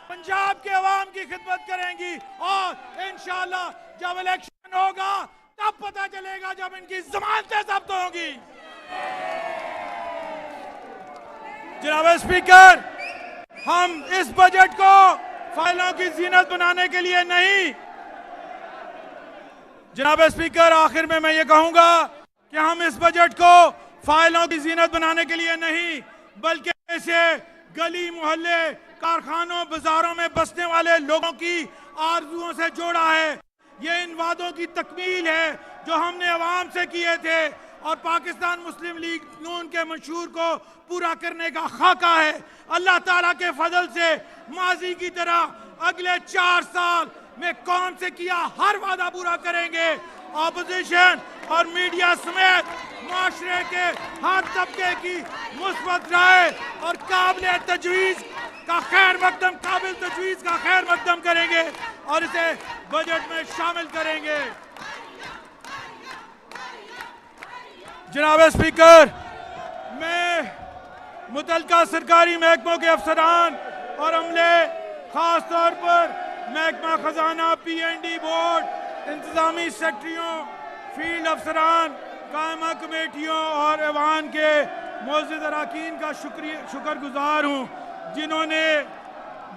पंजाब के अवाम की खिदमत करेंगी और इंशाअल्लाह जब इलेक्शन होगा तब पता चलेगा, जब इनकी जमानतें जब्त होंगी। जनाब स्पीकर, हम इस बजट को फाइलों की जीनत बनाने के लिए नहीं, जनाब स्पीकर आखिर में मैं ये कहूंगा कि हम इस बजट को फाइलों की जीनत बनाने के लिए नहीं, बल्कि इसे गली मोहल्ले कारखानों बाजारों में बसने वाले लोगों की आरजुओं से जोड़ा है। ये इन वादों की तकमील है जो हमने अवाम से किए थे और पाकिस्तान मुस्लिम लीग नून के मंशूर को पूरा करने का खाका है। अल्लाह ताला के फजल से माजी की तरह अगले 4 साल में कौम से किया हर वादा पूरा करेंगे। ऑपोजिशन और मीडिया समेत माशरे के हर तबके की मुस्बत राय और काबिल तजवीज़ का खैर मकदम करेंगे और इसे बजट में शामिल करेंगे। जनाब स्पीकर, मैं मुतल्लिका सरकारी महकमों के अफसरान और अमले, खास तौर पर महकमा खजाना, PND बोर्ड, इंतजामी सेक्रेटरियों, फील्ड अफसरान, कायमा कमेटियों और ऐवान के मोअज़्ज़िज़ अरकान का शुक्रगुजार हूँ जिन्होंने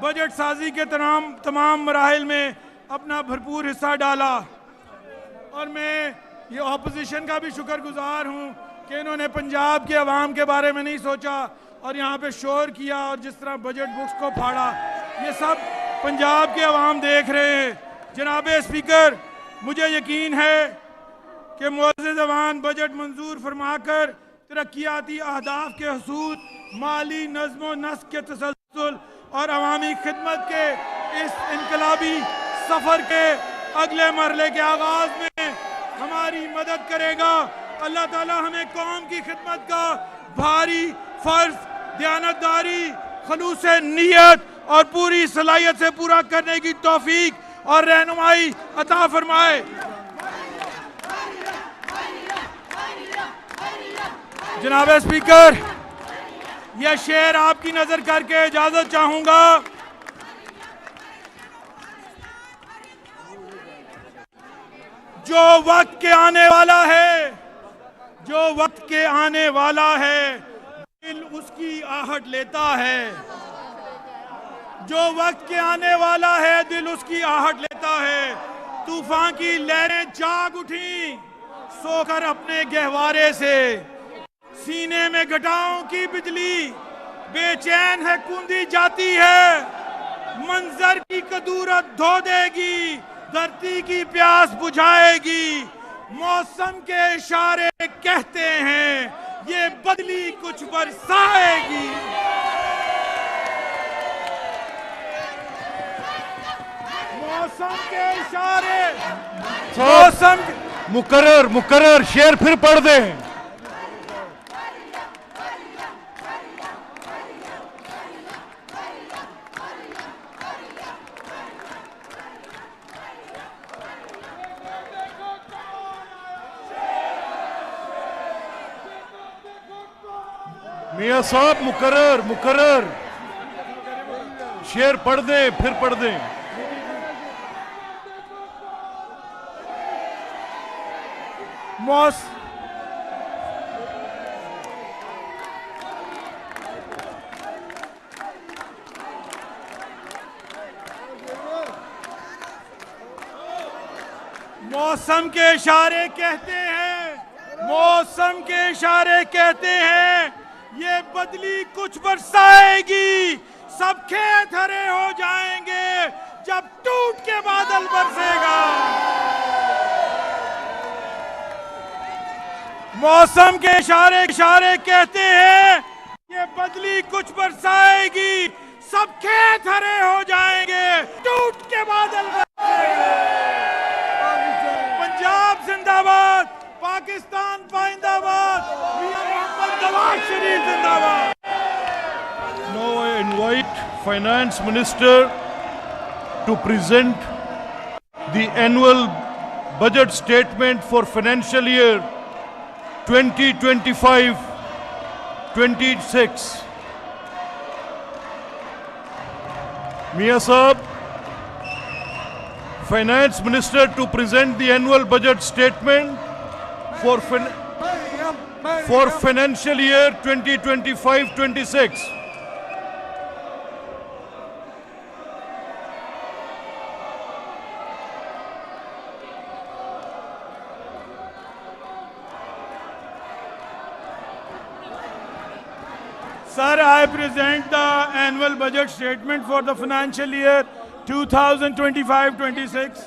बजट साजी के तमाम मराहिल में अपना भरपूर हिस्सा डाला। और मैं ये ऑपोजिशन का भी शुक्रगुजार हूँ कि इन्होंने पंजाब के अवाम के बारे में नहीं सोचा और यहाँ पे शोर किया और जिस तरह बजट बुक्स को फाड़ा, ये सब पंजाब के अवाम देख रहे हैं। जनाब स्पीकर, मुझे यकीन है कि मुअज़्ज़िज़ अवान बजट मंजूर फरमाकर तरक्याती अहदाफ के हसूल, माली नज़्म नस्क के तसल्सल और अवामी खिदमत के इस इनकलाबी सफ़र के अगले मरहले के आगाज़ में हमारी मदद करेगा। अल्लाह ताला हमें कौम की खिदमत का भारी फर्ज दयानतदारी, खलूस नियत और पूरी सलाहियत से पूरा करने की तौफीक और रहनुमाई अता फरमाए। जनाब स्पीकर, यह शेर आपकी नजर करके इजाजत चाहूंगा। जो वक्त के आने वाला है, जो वक्त के आने वाला है, दिल उसकी आहट लेता है। जो वक्त के आने वाला है, दिल उसकी आहट लेता है। तूफान की लहरें जाग उठी सोकर अपने गहवारे से, सीने में घटाओं की बिजली बेचैन है कूंदी जाती है। मंजर की कदूरत धो देगी, धरती की प्यास बुझाएगी। मौसम के इशारे कहते हैं ये बदली कुछ बरसाएगी। मौसम के इशारे, मौसम मुकर्रर शेर फिर पढ़ दें। मियां साहब मुकर्रर शेर पढ़ दें, फिर पढ़ दें। मौसम के इशारे कहते हैं, मौसम के इशारे कहते हैं ये बदली कुछ बरसाएगी। सब खेत हरे हो जाएंगे जब टूट के बादल बरसेगा। मौसम के इशारे कहते हैं ये बदली कुछ बरसाएगी। सब खेत हरे हो जाएंगे, टूट के बादल बरसेगा। पंजाब जिंदाबाद, पाकिस्तान पाइंदाबाद, मियां मोहम्मद नवाज शरीफ जिंदाबाद। Now I invite Finance Minister to present the annual budget statement for financial year 2025-26. Mia Saab, Finance Minister to present the annual budget statement for financial year 2025-26. Sir, I present the annual budget statement for the financial year 2025-26.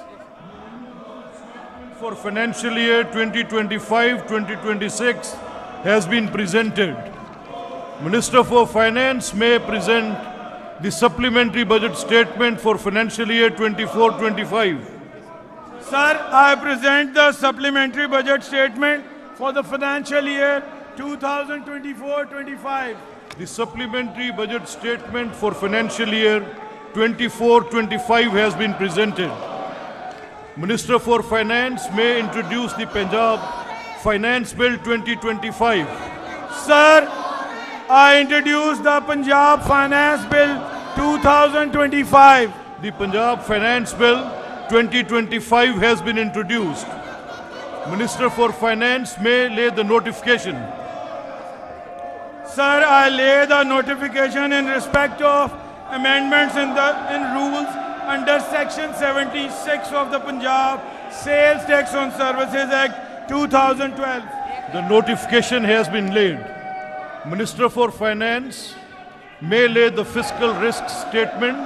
For financial year 2025-2026 has been presented. Minister for Finance may present the supplementary budget statement for financial year 24-25. Sir, I present the supplementary budget statement for the financial year 2024-25. The supplementary budget statement for financial year 24-25 has been presented. Minister for Finance may introduce the Punjab Finance Bill 2025. Sir, I introduce the Punjab Finance Bill 2025. The Punjab Finance Bill 2025 has been introduced. Minister for Finance may lay the notification. Sir, I lay the notification in respect of amendments in rules under Section 76 of the Punjab Sales Tax on Services Act 2012. The notification has been laid. Minister for Finance may lay the fiscal risk statement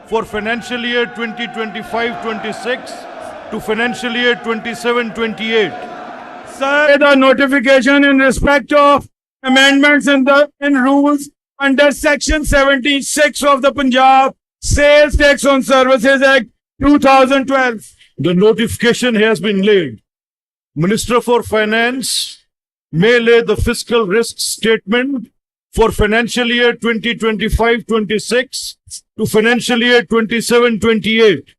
for financial year 2025-26 to financial year 27-28. Sir, the notification in respect of amendments in rules under Section 76 of the Punjab Sales Tax on Services Act 2012. The notification has been laid. Minister for Finance may lay the fiscal risk statement for financial year 2025-26 to financial year 27-28.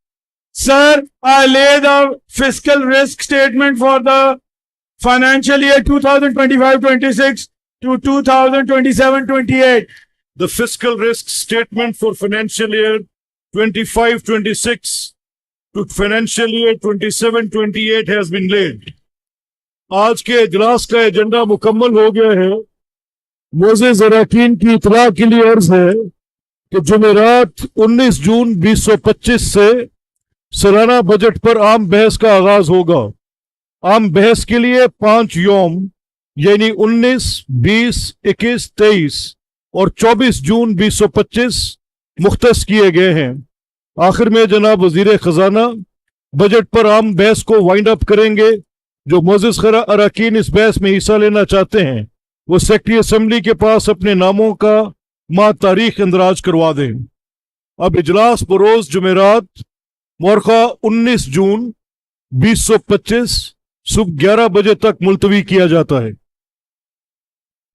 Sir, I lay the fiscal risk statement for the financial year 2025-26 to 2027-28. The fiscal risk statement for financial year 25-26 to financial year 27-28 has been laid. आज के इजलास का agenda मुकम्मल हो गया है। मोअज़्ज़िज़ अरकान की इत्तला के लिए अर्ज है कि जुमेरात 19 जून 2025 से सालाना बजट पर आम बहस का आगाज होगा। आम बहस के लिए 5 यौम यानी 19, 20, 21, 23 और 24 जून 2025 मुख्तस किए गए हैं। आखिर में जनाब वजीर खजाना बजट पर आम बहस को वाइंड अप करेंगे। जो मुअज़्ज़िज़ अरकान इस बहस में हिस्सा लेना चाहते हैं वो सेक्रेटरी असेंबली के पास अपने नामों का मा तारीख इंदराज करवा दें। अब इजलास बरोज जुमेरात मौरखा 19 जून 2025 सुबह 11 बजे तक मुलतवी किया जाता है।